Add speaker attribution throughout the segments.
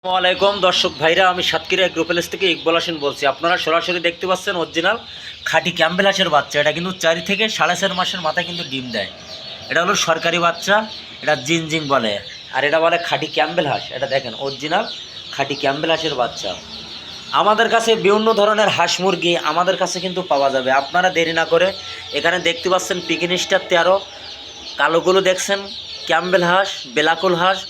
Speaker 1: আসসালামাইকুম দর্শক ভাইরা, আমি সাতক্ষীরা এগ্রোপ্যালেস থেকে ইকবাল হোসেন বলছি। আপনারা সরাসরি দেখতে পাচ্ছেন অরিজিনাল খাঁটি ক্যাম্বেল হাঁসের বাচ্চা। এটা কিন্তু 4 থেকে 4.5 মাসের মাথায় কিন্তু ডিম দেয়। এটা হলো সরকারি বাচ্চা, এটা জিনজিং বলে, আর এটা বলে খাঁটি ক্যাম্বেল হাঁস। এটা দেখেন অরিজিনাল খাঁটি ক্যাম্বেল হাঁসের বাচ্চা। আমাদের কাছে বিভিন্ন ধরনের হাঁস মুরগি আমাদের কাছে কিন্তু পাওয়া যাবে। আপনারা দেরি না করে এখানে দেখতে পাচ্ছেন পিকিন স্টার 13, কালোগুলো দেখছেন ক্যাম্বেল হাঁস, বেলাকুল হাঁস,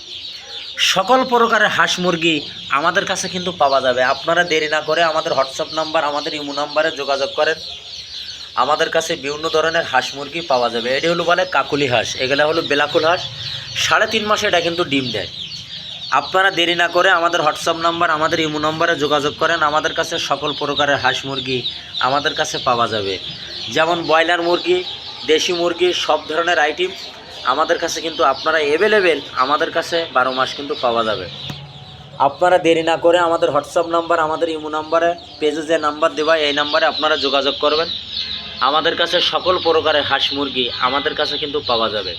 Speaker 1: সকল প্রকারের হাঁস মুরগি আমাদের কাছে কিন্তু পাওয়া যাবে। আপনারা দেরি না করে আমাদের হোয়াটসঅ্যাপ নাম্বার, আমাদের ইমো নাম্বারে যোগাযোগ করেন। আমাদের কাছে বিভিন্ন ধরনের হাঁস মুরগি পাওয়া যাবে। এটি হলো বলে কাকুলি হাঁস, এগুলো হলো বেলাকুল হাঁস। 3.5 মাসে এটা কিন্তু ডিম দেয়। আপনারা দেরি না করে আমাদের হোয়াটসঅ্যাপ নাম্বার, আমাদের ইমো নাম্বারে যোগাযোগ করেন। আমাদের কাছে সকল প্রকারের হাঁস মুরগি আমাদের কাছে পাওয়া যাবে, যেমন ব্রয়লার মুরগি, দেশি মুরগি, সব ধরনের আইটেম আমাদের কাছে কিন্তু আপনারা অ্যাভেলেবেল আমাদের কাছে 12 মাস কিন্তু পাওয়া যাবে। আপনারা দেরি না করে আমাদের হোয়াটসঅ্যাপ নাম্বার, আমাদের ইমো নাম্বারে, পেজে যে নাম্বার দেওয়া এই নাম্বারে আপনারা যোগাযোগ করবেন। আমাদের কাছে সকল প্রকারের হাঁস মুরগি আমাদের কাছে কিন্তু পাওয়া যাবে।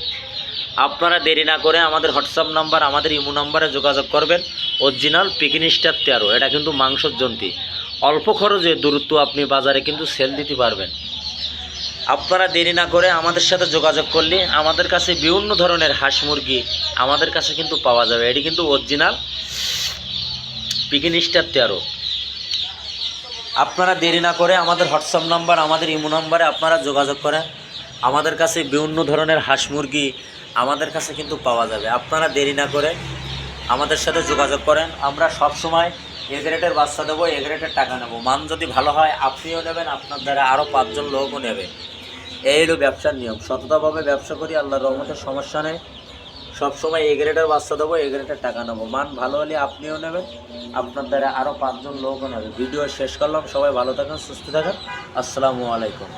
Speaker 1: আপনারা দেরি না করে আমাদের হোয়াটসঅ্যাপ নাম্বার, আমাদের ইমো নাম্বারে যোগাযোগ করবেন। অরিজিনাল পিকিন স্টার 13, এটা কিন্তু মাংসর জন্তি। অল্প খরচে দ্রুত আপনি বাজারে কিন্তু সেল দিতে পারবেন। আপনারা দেরি না করে আমাদের সাথে যোগাযোগ করলে আমাদের কাছে বিভিন্ন ধরনের হাঁস মুরগি আমাদের কাছে কিন্তু পাওয়া যাবে। এটি কিন্তু অরিজিনাল পিকিন স্টার 13। আপনারা দেরি না করে আমাদের হোয়াটসঅ্যাপ নাম্বার, আমাদের ইমো নাম্বারে আপনারা যোগাযোগ করেন। আমাদের কাছে বিভিন্ন ধরনের হাঁস মুরগি আমাদের কাছে কিন্তু পাওয়া যাবে। আপনারা দেরি না করে আমাদের সাথে যোগাযোগ করেন। আমরা সব সময় এ গ্রেডের বাচ্চা দেবো, এ গ্রেডের টাকা নেবো। মান যদি ভালো হয় আপনিও নেবেন, আপনার দ্বারা আরও 5 জন লোকও নেবে। এই হলো ব্যবসার নিয়ম। সততাভাবে ব্যবসা করি, আল্লাহর রহমতের সমস্যা নেই। সবসময় এ গ্রেডের বাচ্চা দেবো, এ গ্রেডের টাকা নেবো। মান ভালো হলে আপনিও নেবেন, আপনার দ্বারা আরও 5 জন লোকও নেবে। ভিডিও শেষ করলাম। সবাই ভালো থাকেন, সুস্থ থাকেন। আসসালামু আলাইকুম।